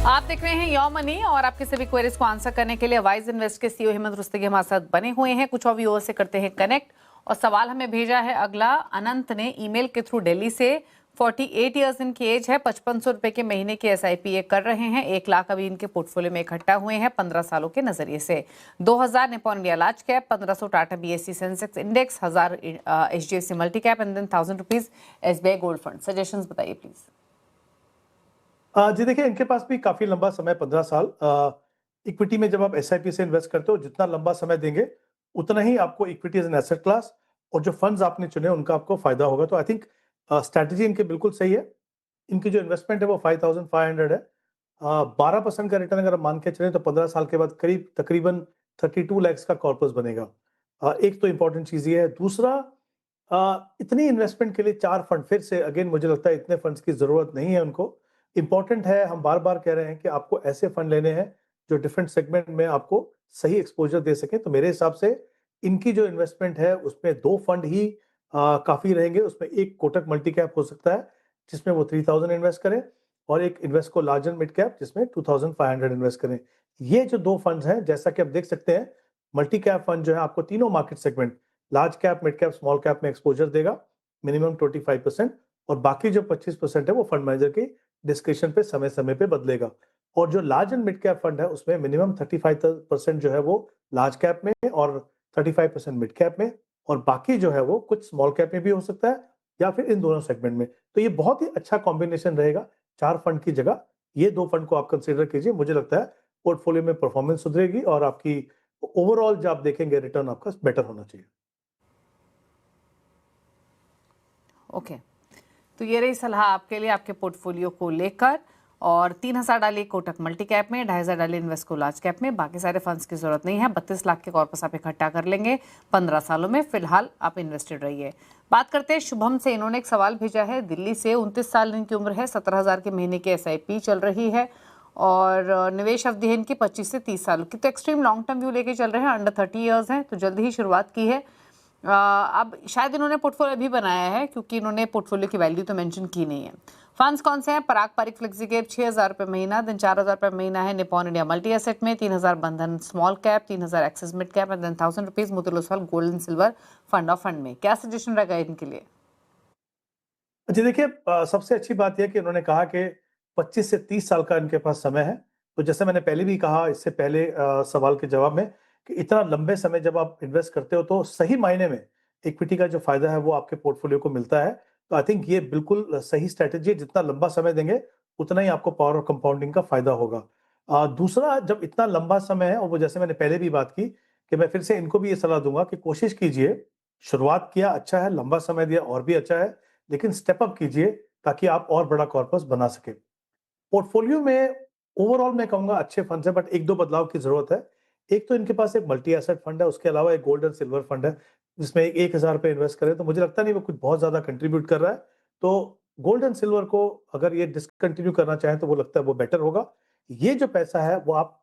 आप देख रहे हैं योर मनी और आपके सभी क्वेरीज को आंसर करने के लिए वाइज इन्वेस्ट के सीईओ हेमंत रुस्तगी हमारे साथ बने हुए हैं। कुछ और व्यूअर्स से करते हैं कनेक्ट और सवाल हमें भेजा है अगला। अनंत ने ईमेल के थ्रू दिल्ली से 48 इयर्स इनकी एज है, 5500 रुपए के महीने की एसआईपी ये कर रहे हैं। 1 लाख अभी इनके पोर्टफोलियो में इकट्ठा हुए हैं 15 सालों के नजरिए से। 2000 Nippon India large cap, 1500 Tata BSC Sensex index, 1000 HDFC multi cap and then 1000 rupees SBI gold fund. Suggestions बताइए प्लीज। जी देखिए, इनके पास भी काफी लंबा समय 15 साल। इक्विटी में जब आप एसआईपी से इन्वेस्ट करते हो, जितना लंबा समय देंगे उतना ही आपको equity as an asset class और जो फंड्स आपने चुने उनका आपको फायदा होगा। तो आई थिंक स्ट्रैटेजी इनकी बिल्कुल सही है। इनकी जो इन्वेस्टमेंट है वो 5500 है। 12% का रिटर्न अगर हम मान के चले तो 15 साल के बाद करीब तकरीबन 32 लाख का कॉर्पस बनेगा। एक तो इंपॉर्टेंट चीज ये है। दूसरा, इतनी इन्वेस्टमेंट के लिए 4 फंड, फिर से अगेन मुझे लगता है इतने फंड्स की जरूरत नहीं है उनको। इंपॉर्टेंट है, हम बार बार कह रहे हैं कि आपको ऐसे फंड लेने हैं जो डिफरेंट सेगमेंट में आपको सही एक्सपोजर दे सके। तो मेरे हिसाब से इनकी जो इन्वेस्टमेंट है उसमें 2 फंड ही काफी रहेंगे। उसमें एक कोटक मल्टी कैप हो सकता है जिसमें वो 3000 इन्वेस्ट करें, और एक इन्वेस्टको लार्ज एंड मिड कैप जिसमें 2500 इन्वेस्ट करें। ये जो 2 फंड्स हैं, जैसा कि आप देख सकते हैं, मल्टी कैप फंड जो है आपको तीनों market segment, large cap, mid cap, small cap में एक्सपोजर देगा मिनिमम 25%, और बाकी जो 25% है वो फंड मैनेजर की डिस्क्रिप्शन पे समय समय पे बदलेगा। और जो large and mid cap fund है उसमें मिनिमम 35% जो है वो लार्ज कैप में और 35% मिड कैप में, और बाकी जो है वो कुछ स्मॉल कैप में भी हो सकता है या फिर इन दोनों सेगमेंट में। तो ये बहुत ही अच्छा कॉम्बिनेशन रहेगा। 4 फंड की जगह ये 2 फंड को आप कंसीडर कीजिए। मुझे लगता है पोर्टफोलियो में परफॉर्मेंस सुधरेगी और आपकी ओवरऑल जो आप देखेंगे रिटर्न आपका बेटर होना चाहिए। ओके, तो ये रही सलाह आपके लिए आपके पोर्टफोलियो को लेकर। और 3000 डालिए कोटक मल्टी कैप में, 2500 डालिए इन्वेस्टको लार्ज कैप में। बाकी सारे फंड्स की जरूरत नहीं है। 32 लाख के कॉर्पस आप इकट्ठा कर लेंगे 15 सालों में। फिलहाल आप इन्वेस्टेड रहिए। बात करते हैं शुभम से। इन्होंने एक सवाल भेजा है दिल्ली से। 29 साल इनकी उम्र है, 17000 के महीने की एसआईपी चल रही है और निवेश अवधि है इनकी 25 से 30 साल की। तो एक्सट्रीम लॉन्ग टर्म व्यू लेके चल रहे हैं, अंडर 30 ईयर्स हैं, तो जल्दी ही शुरुआत की है। अब शायद इन्होंने पोर्टफोलियो भी बनाया है क्योंकि इन्होंने पोर्टफोलियो की वैल्यू तो मेंशन की नहीं है। फंड्स कौन से हैं? पराग पारिक फ्लेक्सीकेप 6000 रुपये महीना, देन 4000 रुपये महीना है निपॉन इंडिया मल्टी एसेट में, 3000 Bandhan small cap, 3000 Axis mid cap and then 1000 rupees Motilal Oswal gold and silver fund of fund में। क्या सजेशन रहेगा इनके लिए? जी देखिए, सबसे अच्छी बात यह कि उन्होंने कहा कि 25 से 30 साल का इनके पास समय है। तो जैसे मैंने पहले भी कहा इससे पहले सवाल के जवाब में, कि इतना लंबे समय जब आप इन्वेस्ट करते हो तो सही मायने में इक्विटी का जो फायदा है वो आपके पोर्टफोलियो को मिलता है। तो आई थिंक ये बिल्कुल सही स्ट्रेटेजी है। जितना लंबा समय देंगे उतना ही आपको पावर ऑफ कंपाउंडिंग का फायदा होगा। दूसरा, जब इतना लंबा समय है, और वो जैसे मैंने पहले भी बात की कि मैं फिर से इनको भी ये सलाह दूंगा कि कोशिश कीजिए, शुरुआत किया अच्छा है, लंबा समय दिया और भी अच्छा है, लेकिन स्टेप अप कीजिए ताकि आप और बड़ा कॉर्पस बना सके। पोर्टफोलियो में ओवरऑल मैं कहूंगा अच्छे फंड्स हैं, बट 1-2 बदलाव की जरूरत है। एक तो इनके पास एक मल्टी एसेट फंड है, उसके अलावा एक गोल्ड एंड सिल्वर फंड है जिसमें 1000 रुपए इन्वेस्ट करें तो मुझे लगता नहीं वो कुछ बहुत ज्यादा कंट्रीब्यूट कर रहा है। तो गोल्ड एंड सिल्वर को अगर ये डिसकंटिन्यू करना चाहें तो वो लगता है वो बेटर होगा। ये जो पैसा है वो आप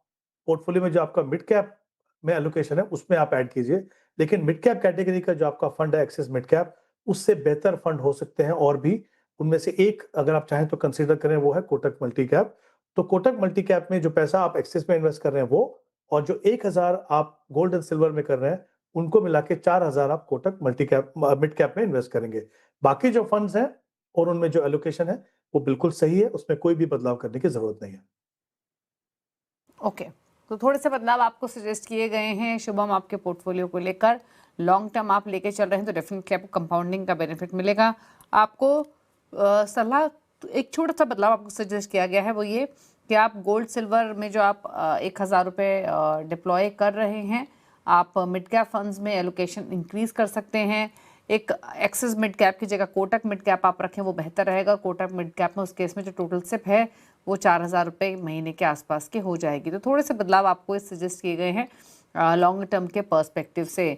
पोर्टफोलियो में जो आपका मिड कैप में एलोकेशन है उसमें आप ऐड कीजिए। लेकिन मिड कैप कैटेगरी का जो आपका फंड है एक्सिस मिड कैप, उससे बेहतर फंड हो सकते हैं और भी। उनमें से एक अगर आप चाहें तो कंसीडर करें, वो है कोटक मल्टी कैप। तो कोटक मल्टी कैप में जो पैसा आप एक्सिस में इन्वेस्ट कर रहे हैं वो, और जो 1000 आप गोल्ड एंड सिल्वर में कर रहे हैं, उनको मिला के 4000 आप Kotak multi cap mid cap में इन्वेस्ट करेंगे। बाकी जो फंड्स हैं और उनमें जो एलोकेशन है वो बिल्कुल सही है, उसमें कोई भी बदलाव करने की जरूरत नहीं है। ओके, तो थोड़े से बदलाव आपको सजेस्ट किए गए हैं शुभम आपके पोर्टफोलियो को लेकर। लॉन्ग टर्म आप लेके चल रहे हैं तो डेफिनेटली आपको कंपाउंडिंग का बेनिफिट मिलेगा। आपको सलाह, एक छोटा सा बदलाव आपको सजेस्ट किया गया है, वो ये कि आप गोल्ड सिल्वर में जो आप 1000 रुपये डिप्लॉय कर रहे हैं, आप मिड कैप फंड्स में एलोकेशन इंक्रीज कर सकते हैं। एक एक्सिस मिड कैप की जगह कोटक मिड कैप आप रखें वो बेहतर रहेगा। कोटक मिड कैप में उस केस में जो टोटल सिप है वो 4000 रुपये महीने के आसपास की हो जाएगी। तो थोड़े से बदलाव आपको इस सजेस्ट किए गए हैं लॉन्ग टर्म के पर्सपेक्टिव से।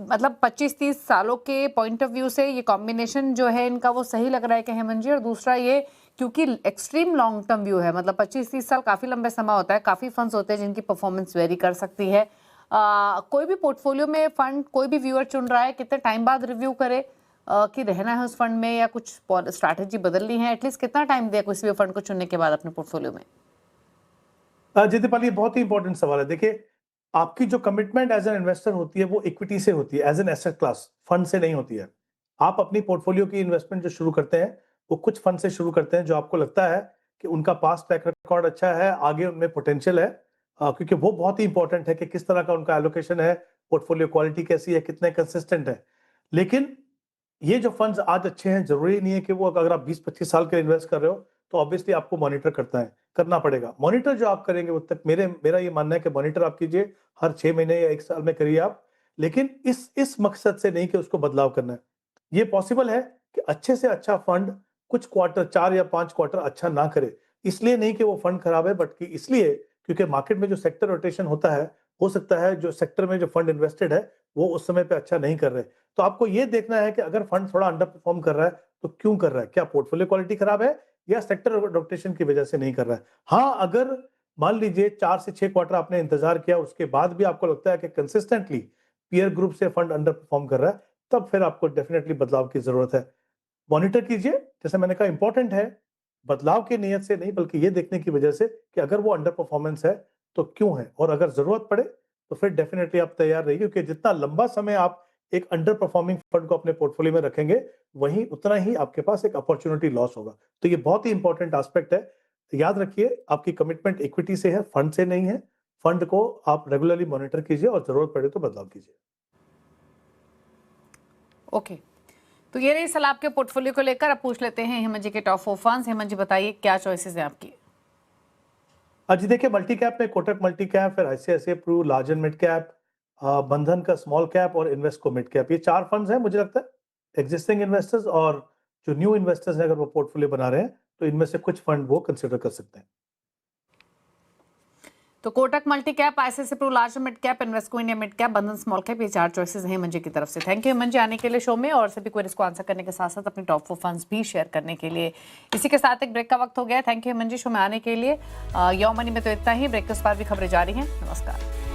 मतलब 25-30 सालों के पॉइंट ऑफ व्यू से ये कॉम्बिनेशन जो है इनका वो सही लग रहा है कि हेमंत जी? और दूसरा ये क्योंकि एक्सट्रीम लॉन्ग टर्म व्यू है, मतलब 25-30 साल काफ़ी लंबे समय होता है, काफ़ी फंड्स होते हैं जिनकी परफॉर्मेंस वेरी कर सकती है। कोई भी पोर्टफोलियो में फंड कोई भी व्यूअर चुन रहा है, कितने टाइम बाद रिव्यू करे कि रहना है उस फंड में या कुछ स्ट्रैटेजी बदलनी है? एटलीस्ट कितना टाइम दिया किसी भी फंड को चुनने के बाद अपने पोर्टफोलियो में? जी दीपाली, ये बहुत ही इंपॉर्टेंट सवाल है। देखिए, आपकी जो कमिटमेंट एज एन इन्वेस्टर होती है वो इक्विटी से होती है, as an asset class, fund से नहीं होती है। आप अपनी पोर्टफोलियो की इन्वेस्टमेंट जो शुरू करते हैं वो कुछ फंड से शुरू करते हैं जो आपको लगता है कि उनका पास्ट ट्रैक रिकॉर्ड अच्छा है, आगे उनमें पोटेंशियल है। क्योंकि वो बहुत ही इंपॉर्टेंट है कि किस तरह का उनका एलोकेशन है, पोर्टफोलियो क्वालिटी कैसी है, कितने कंसिस्टेंट है। लेकिन ये जो फंड्स आज अच्छे हैं, जरूरी नहीं है कि वो, अगर आप 20-25 साल के लिए इन्वेस्ट कर रहे हो तो ऑब्वियसली आपको मॉनिटर करना पड़ेगा। मॉनिटर जो आप करेंगे उस तक मेरा ये मानना है कि मॉनिटर आप कीजिए, हर 6 महीने या 1 साल में करिए आप, लेकिन इस मकसद से नहीं कि उसको बदलाव करना है। ये पॉसिबल है कि अच्छे से अच्छा फंड कुछ क्वार्टर, 4 या 5 क्वार्टर अच्छा ना करे। इसलिए नहीं कि वो फंड खराब है, बट कि इसलिए क्योंकि मार्केट में जो सेक्टर रोटेशन होता है, हो सकता है जो सेक्टर में जो फंड इन्वेस्टेड है वो उस समय पे अच्छा नहीं कर रहे। तो आपको ये देखना है कि अगर फंड थोड़ा अंडर परफॉर्म कर रहा है तो क्यों कर रहा है? क्या पोर्टफोलियो क्वालिटी खराब है या सेक्टर रोटेशन की वजह से नहीं कर रहा है? हाँ, अगर मान लीजिए 4 से 6 क्वार्टर आपने इंतजार किया, उसके बाद भी आपको लगता है कि कंसिस्टेंटली पीयर ग्रुप से फंड अंडर परफॉर्म कर रहा है, तब फिर आपको डेफिनेटली बदलाव की जरूरत है। मॉनिटर कीजिए, जैसे मैंने कहा, इंपॉर्टेंट है, बदलाव की नीयत से नहीं बल्कि ये देखने की वजह से कि अगर वो अंडर परफॉर्मेंस है तो क्यों है, और अगर जरूरत पड़े तो फिर डेफिनेटली आप तैयार रहिए, क्योंकि जितना लंबा समय आप एक अंडर परफॉर्मिंग फंड को अपने पोर्टफोलियो में रखेंगे, वहीं उतना ही आपके पास एक अपॉर्चुनिटी लॉस होगा। तो ये बहुत ही इंपॉर्टेंट एस्पेक्ट है। याद रखिए, आपकी कमिटमेंट इक्विटी से है, फंड से नहीं है। फंड को आप रेगुलरली मॉनिटर कीजिए और जरूरत पड़े तो बदलाव कीजिए। ओके, तो ये रही सलाह आपके पोर्टफोलियो को लेकर। अब पूछ लेते हैं हेमंत जी के टॉप 4 फंड्स। हेमंत जी बताइए क्या चॉइसेस हैं आपकी? जी देखिए, मल्टी कैप में कोटक मल्टी कैप, फिर ICICI Pru, large and mid cap, Bandhan का स्मॉल कैप और इन्वेस्को मिड कैप, ये 4 फंड्स हैं। मुझे लगता है एग्जिस्टिंग इन्वेस्टर्स और जो न्यू इन्वेस्टर्स हैं, अगर वो पोर्टफोलियो बना रहे हैं तो इनमें से कुछ फंड वो कंसिडर कर सकते हैं। तो Kotak multi cap, ICICI Pru large mid cap, Invesco India mid cap, Bandhan small cap, ये 4 चॉइसेस हैं हेमंत जी की तरफ से। थैंक यू हेमंत जी आने के लिए शो में और सभी क्वेरीज को आंसर करने के साथ साथ अपने टॉप 4 फंड्स भी शेयर करने के लिए। इसी के साथ एक ब्रेक का वक्त हो गया है। Thank you Hemant ji show में आने के लिए। यो मनी में तो इतना ही। ब्रेक के बाद भी खबरें जारी हैं। नमस्कार।